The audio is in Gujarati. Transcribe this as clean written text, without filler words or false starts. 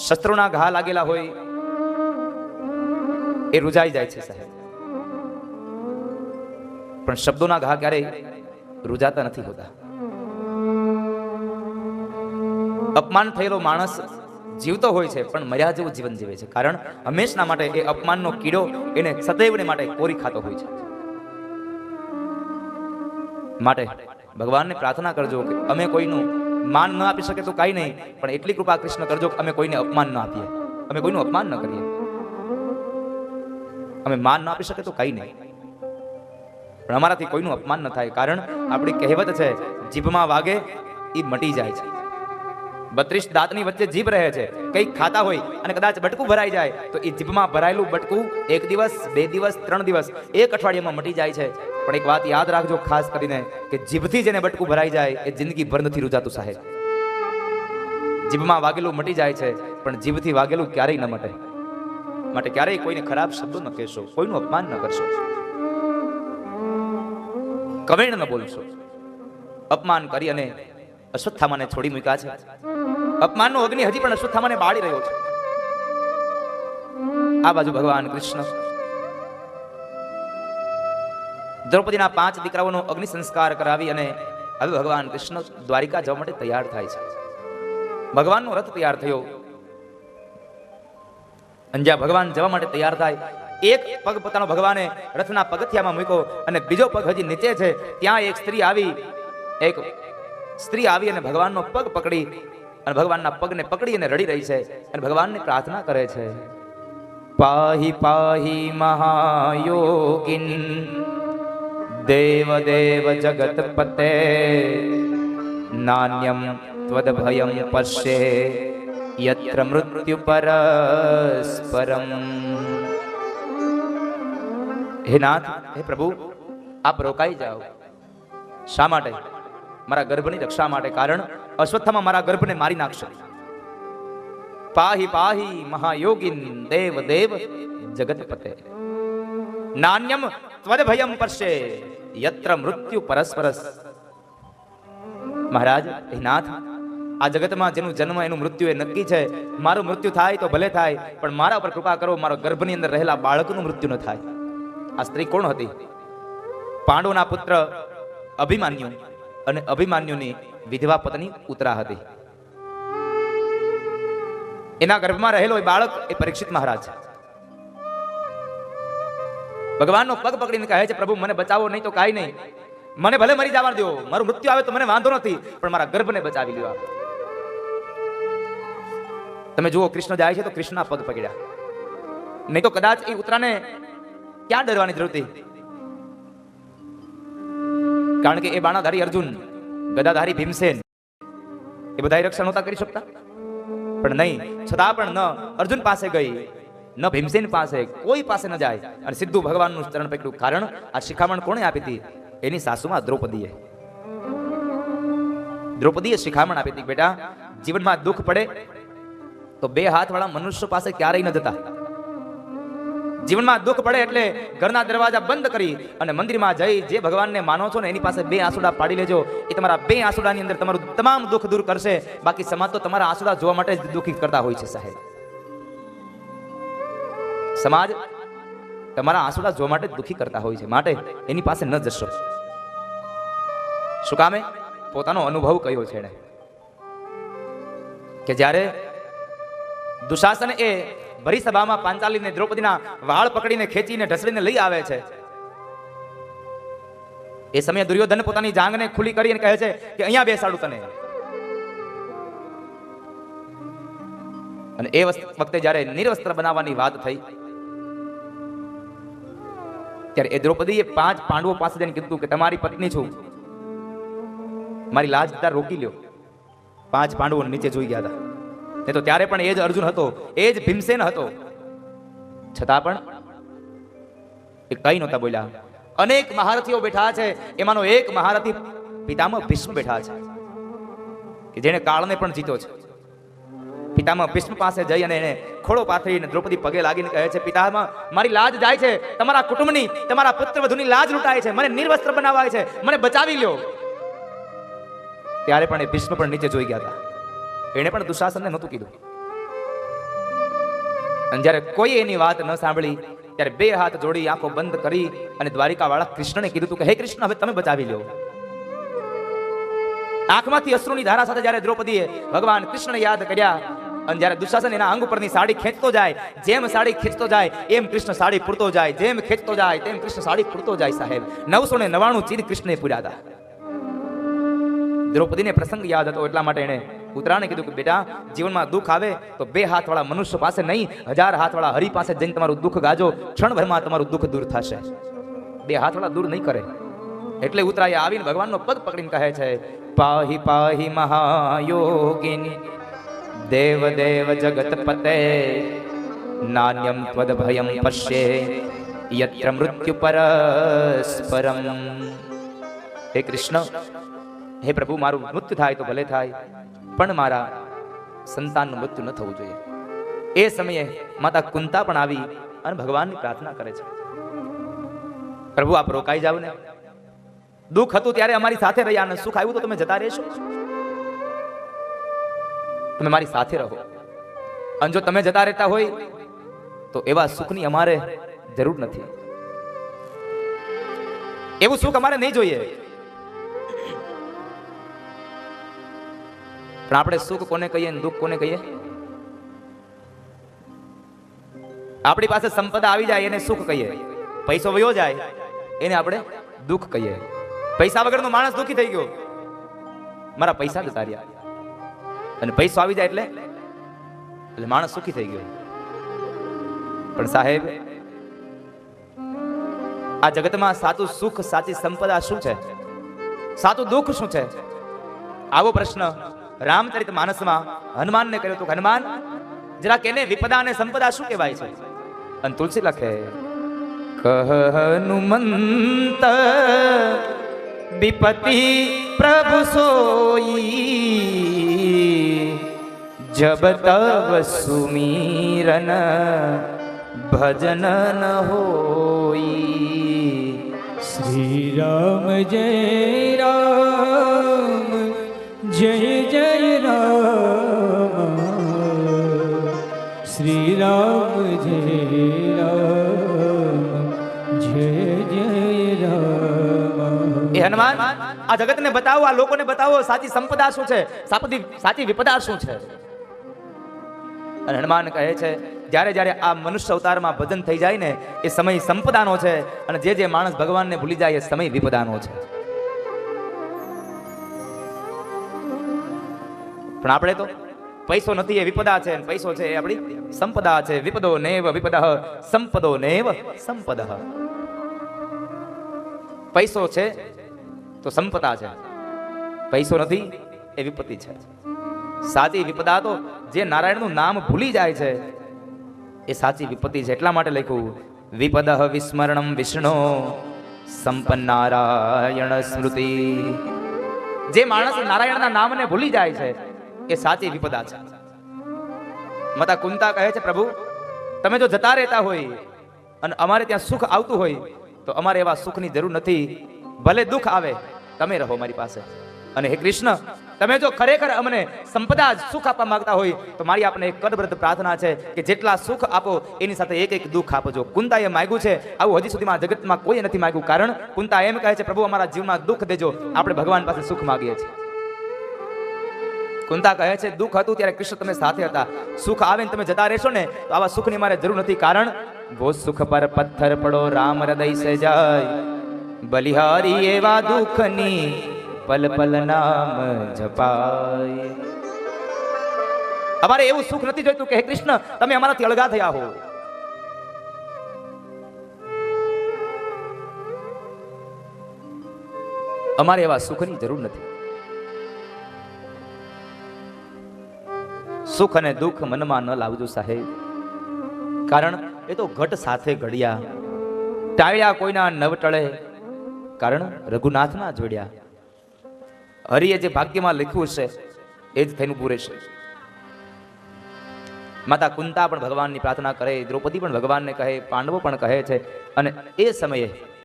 શસ્ત્રોના ઘા લાગેલા હોય એ રૂજાઈ જાય છે સાહેબ, પણ શબ્દોના ઘા ક્યારેય રૂજાતા નથી હોતા. અપમાન થયેલો માણસ જીવતો હોય છે પણ મર્યા જેવું જીવન જીવે છે, કારણ હંમેશના માટે એ અપમાનનો કીડો એને સદૈવને માટે કોરી ખાતો હોય છે. માટે ભગવાનને પ્રાર્થના કરજો કે અમે કોઈનું માન ન આપી શકે તો કાંઈ નહીં, પણ એટલી કૃપા કૃષ્ણ કરજો કે અમે કોઈને અપમાન ન આપીએ, અમે કોઈનું અપમાન ન કરીએ. અમે માન ન આપી શકે તો કાંઈ નહીં, પણ અમારાથી કોઈનું અપમાન ન થાય, કારણ આપણી કહેવત છે જીભમાં વાગે એ મટી જાય છે. 32 દાંતની વચ્ચે જીભ રહે છે, કંઈક ખાતા હોય અને કદાચ બટકું ભરાઈ જાય તો એ જીભમાં ભરાયેલું બટકું 1 દિવસ 2 દિવસ 3 દિવસ 1 અઠવાડિયામાં મટી જાય છે. પણ એક વાત યાદ રાખજો ખાસ કરીને કે જીભથી જેને બટકું ભરાઈ જાય એ જિંદગી ભર નથી રૂજાતું સાહેબ. જીભમાં વાગેલું મટી જાય છે પણ જીભથી વાગેલું ક્યારેય ન મટે. માટે ક્યારેય કોઈને ખરાબ શબ્દો ન કહેશો, કોઈનું અપમાન ન કરશો, કમેણ ન બોલશો. અપમાન કરી અને અશ્વત્થામાને છોડી મૂક્યા છે. અપમાનનો અગ્નિ હજી પણ અશ્વત્થામાને બાળી રહ્યો છે. આ બાજુ ભગવાન કૃષ્ણ દ્રૌપદીના 5 દીકરાઓનો અગ્નિ સંસ્કાર કરાવી અને હવે ભગવાન કૃષ્ણ દ્વારિકા જવા માટે તૈયાર થાય છે. ભગવાનનો રથ તૈયાર થયો અને જ્યાં ભગવાન જવા માટે તૈયાર થાય, એક પગ પોતાનો ભગવાને રથના પગથિયામાં મૂક્યો અને બીજો પગ હજી નીચે છે. ત્યાં એક સ્ત્રી આવી અને ભગવાનનો પગ પકડી અને ભગવાનના પગને પકડી અને રડી રહી છે અને ભગવાનને પ્રાર્થના કરે છે, પાહી પાહી મહાયોગિન દેવ દેવ જગતપતે નાન્યમ ત્વદભયમ પશ્યે યત્ર મૃત્યુ પરસ્પરમ. હે નાથ, હે પ્રભુ, આપ રોકાઈ જાઓ. શા માટે? મારા ગર્ભની રક્ષા માટે, કારણ અશ્વત્થામા મારા ગર્ભને મારી નાખશે. પાહી પાહી મહાયોગિન દેવ દેવ જગતપતે નાન્યમ ત્વદભયમ પશ્યે યત્ર મૃત્યુ પરસ્પરસ. મહારાજ, હે નાથ, આ જગતમાં જેનું જન્મ એનું મૃત્યુ એ નક્કી છે. મારું મૃત્યુ થાય તો ભલે થાય, પણ મારા ઉપર કૃપા કરો, મારો ગર્ભની અંદર રહેલા બાળકનું મૃત્યુ ન થાય. આ સ્ત્રી કોણ હતી? પાંડવોના પુત્ર અભિમાન્યુ અને અભિમાન્યુની વિધવા પત્ની ઉત્તરા હતી. એના ગર્ભમાં રહેલો એ બાળક એ પરીક્ષિત મહારાજ. ભગવાનનો પગ પકડીને કહે છે, પ્રભુ મને બચાવો, નહીં તો કાંઈ નહીં, મને ભલે મરી જવા દો, મારું મૃત્યુ આવે તો મને વાંધો નથી, પણ મારા ગર્ભને બચાવી લ્યો. તમે જુઓ, કૃષ્ણ જાય છે તો કૃષ્ણના પગ પકડ્યા, નહીં તો કદાચ એ ઉત્તરાને ક્યાં ડરવાની જરૂર હતી? કારણ કે એ બાણાધારી અર્જુન, ગદાધારી ભીમસેન, એ બધા રક્ષણ નહોતા કરી શકતા. પણ નહીં, છતાં પણ ન અર્જુન પાસે ગઈ, ન ભીમસેન પાસે, કોઈ પાસે ન જાય અને સીધું ભગવાનનું ચરણ પકડ્યું. કારણ આ શિખામણ કોણે આપી હતી? એની સાસુમાં દ્રૌપદીએ. દ્રૌપદીએ શિખામણ આપી હતી, બેટા, જીવનમાં દુઃખ પડે તો 2 હાથવાળા મનુષ્ય પાસે ક્યારેય ન જતા. જીવનમાં દુઃખ પડે એટલે ઘરના દરવાજા બંધ કરી અને મંદિરમાં જઈ જે ભગવાનને માનો છો ને એની પાસે 2 આંસુડા પાડી લેજો. એ તમારા 2 આંસુડાની અંદર તમારું તમામ દુઃખ દૂર કરશે. બાકી સમાજ તો તમારા આંસુડા જોવા માટે જ દુઃખી કરતા હોય છે સાહેબ. સમાજ તમારા આંસુડા જોવા માટે દુઃખી કરતા હોય છે, માટે એની પાસે ન જશો. શું કામે? પોતાનો અનુભવ કયો છે એને, કે જ્યારે દુશાસન એ ભરી સભામાં પાંચાલીને દ્રૌપદીના વાળ પકડીને ખેંચીને ઢસડીને લઈ આવે છે, એ સમયે દુર્યોધન પોતાની જાંગને ખુલ્લી કરીને કહે છે કે અહીંયા બેસાડું તને. અને એ વખતે જ્યારે નિર્વસ્ત્ર બનાવવાની વાત થઈ ત્યારે એ દ્રૌપદીએ 5 પાંડવો પાસે જઈને કીધું કે તમારી પત્ની છું, મારી લાજ રોકી લ્યો. 5 પાંડવો નીચે જોઈ ગયા હતા. નહીં તો ત્યારે પણ એ જ અર્જુન હતો, એ જ ભીમસેન હતો, છતાં પણ એ કઈ નહોતા બોલ્યા. અનેક મહારથીઓ બેઠા છે, એમાંનો એક મહારથી પિતામહ ભીષ્મ બેઠા છે કે જેને કાળને પણ જીતો છે. પિતામહ ભીષ્મ પાસે જઈ અને એને ખોળો પાથરીને દ્રૌપદી પગે લાગીને કહે છે, પિતામહ, મારી લાજ જાય છે, તમારા કુટુંબની, તમારા પુત્ર વધુની લાજ લૂંટાય છે, મને નિર્વસ્ત્ર બનાવાય છે, મને બચાવી લ્યો. ત્યારે પણ એ ભીષ્મ પણ નીચે જોઈ ગયા હતા. એને પણ દુશાસનને નહોતું કીધું. અને જ્યારે કોઈ એની વાત ન સાંભળી ત્યારે બે હાથ જોડી આંખો બંધ કરી અને દ્વારિકા વાળા કૃષ્ણને કીધું હતું કે હે કૃષ્ણ, હવે તમે બચાવી લો. આંખમાંથી અશ્રુની ધારા સાથે જ્યારે દ્રૌપદીએ ભગવાન કૃષ્ણને યાદ કર્યા અને જ્યારે દુશાસન એના અંગ ઉપરની સાડી ખેંચતો જાય, જેમ સાડી ખેંચતો જાય એમ કૃષ્ણ સાડી પૂરતો જાય, જેમ ખેંચતો જાય તેમ કૃષ્ણ સાડી પૂરતો જાય. સાહેબ 999 ચીર કૃષ્ણએ પૂર્યા હતા. દ્રૌપદીને પ્રસંગ યાદ હતો એટલા માટે એને પુત્રાને કીધું કે બેટા, જીવનમાં દુઃખ આવે તો બે હાથવાળા મનુષ્ય પાસે નહીં, 1000 હાથવાળા હરિ પાસે જઈને તમારું દુઃખ ગાજો, ક્ષણભરમાં તમારું દુઃખ દૂર થશે. બે હાથવાળા દૂર નહીં કરે. એટલે ઉતરાય આવીને ભગવાનનો પગ પકડીને કહે છે, પાહી પાહી મહાયોગિની દેવ દેવ જગતપતે નાન્યમ ત્વદ ભયમ પશ્યે યત્ર મૃત્યુ પરસ્પરમ. હે કૃષ્ણ, હે પ્રભુ, મારું મૃત્યુ થાય તો ભલે થાય, પણ મારા સંતાનનું મૃત્યુ ન થવું જોઈએ. એ સમયે માતા કુંતા પણ આવી અને ભગવાનની પ્રાર્થના કરે છે, પ્રભુ આપ રોકાઈ જાવ ને. દુઃખ હતું ત્યારે અમારી સાથે રહ્યા અને સુખ આવ્યું તો તમે જતા રહેશો. તમે મારી સાથે રહો. અને જો તમે જતા રહેતા હોય તો એવા સુખની અમારે જરૂર નથી. એવું સુખ અમારે નહીં જોઈએ. પણ આપણે સુખ કોને કહીએ ને દુઃખ કોને કહીએ? આપણી પાસે સંપદા આવી જાય એને સુખ કહીએ, પૈસો વયો જાય એને આપણે દુઃખ કહીએ. પૈસા વગરનો માણસ દુઃખી થઈ ગયો, મારા પૈસા જતા રહ્યા. અને પૈસો આવી જાય એટલે માણસ સુખી થઈ ગયો. પણ સાહેબ, આ જગતમાં સાચું સુખ, સાચી સંપદા શું છે? સાચું દુઃખ શું છે? આવો પ્રશ્ન રામચરિત માનસમાં હનુમાનને કર્યો હતો. હનુમાન, જરાક એને વિપદા અને સંપદા શું કહેવાય છે? અને તુલસી લખે, કહ હનુમંત વિપતિ પ્રભુ સોઈ, જબ તવ સુમીરન ભજન ન હોઈ. શ્રી રામ જય રામ જય જય રામ, શ્રી રામ જય રામ જય જય રામ. એ હનુમાન, આ જગતને બતાવો, આ લોકોને બતાવો સાચી સંપદા શું છે, સાચી વિપદા શું છે. અને હનુમાન કહે છે, જ્યારે જ્યારે આ મનુષ્ય અવતારમાં ભજન થઈ જાય ને એ સમય સંપદાનો છે, અને જે જે માણસ ભગવાનને ભૂલી જાય એ સમય વિપદાનો છે. પણ આપણે તો પૈસો નથી એ વિપદા છે, અને પૈસો છે એ આપણી સંપદા છે. વિપદો નેવ વિપદઃ સંપદો નેવ સંપદઃ. પૈસો છે તો સંપદા છે, પૈસો નથી એ વિપત્તિ છે. સાચી વિપદા તો જે નારાયણનું નામ ભૂલી જાય છે એ સાચી વિપત્તિ છે. એટલા માટે લખ્યું, વિપદઃ વિસ્મરણમ વિષ્ણુ સંપન્નારાયણ સ્મૃતિ. જે માણસ નારાયણના નામને ભૂલી જાય છે એ સાચી વિપદા છે. માતા કુંતા કહે છે, પ્રભુ તમે જો જતા રહેતા હોય અને અમારે ત્યાં સુખ આવતું હોય તો અમારે એવા સુખની જરૂર નથી. ભલે દુઃખ આવે, તમે રહો મારી પાસે. અને હે કૃષ્ણ, તમે જો ખરેખર અમને સંપદા સુખ આપવા માંગતા હોય તો મારી આપને એક કરબદ્ધ પ્રાર્થના છે કે જેટલા સુખ આપો એની સાથે એક એક દુઃખ આપજો. કુંતાએ માંગ્યું છે આવું હજી સુધીમાં જગતમાં કોઈ નથી માંગ્યું. કારણ કુંતા એમ કહે છે, પ્રભુ અમારા જીવનમાં દુઃખ દેજો, આપણે ભગવાન પાસે સુખ માંગીએ છીએ. કુંતા કહે છે, દુઃખ હતું ત્યારે કૃષ્ણ તમે સાથે હતા, સુખ આવે ને તમે જતા રહેશો ને તો આવા સુખની મારે જરૂર નથી. કારણ વો સુખ પર પથ્થર પડો રામ હૃદય સે જાય, બલિહારી એવા દુઃખની પલ પલ નામ જપાય. અમારે એવું સુખ નથી જોઈતું કે હે કૃષ્ણ તમે અમારાથી અળગા થયા હો. અમારે એવા સુખની જરૂર નથી. સુખ અને દુઃખ મનમાં ન લાવજો સાહેબ. કારણ એ તો ઘટ સાથે ઘડ્યા, ટાળ્યા કોઈના નવ ટળે, કારણ રઘુનાથના જોડ્યા. હરિએ જે ભાગ્યમાં લખ્યું છે એ જ થઈને પૂરે છે. માતા કુંતા પણ ભગવાનની પ્રાર્થના કરે, દ્રૌપદી પણ ભગવાનને કહે, પાંડવો પણ કહે છે. અને એ સમયે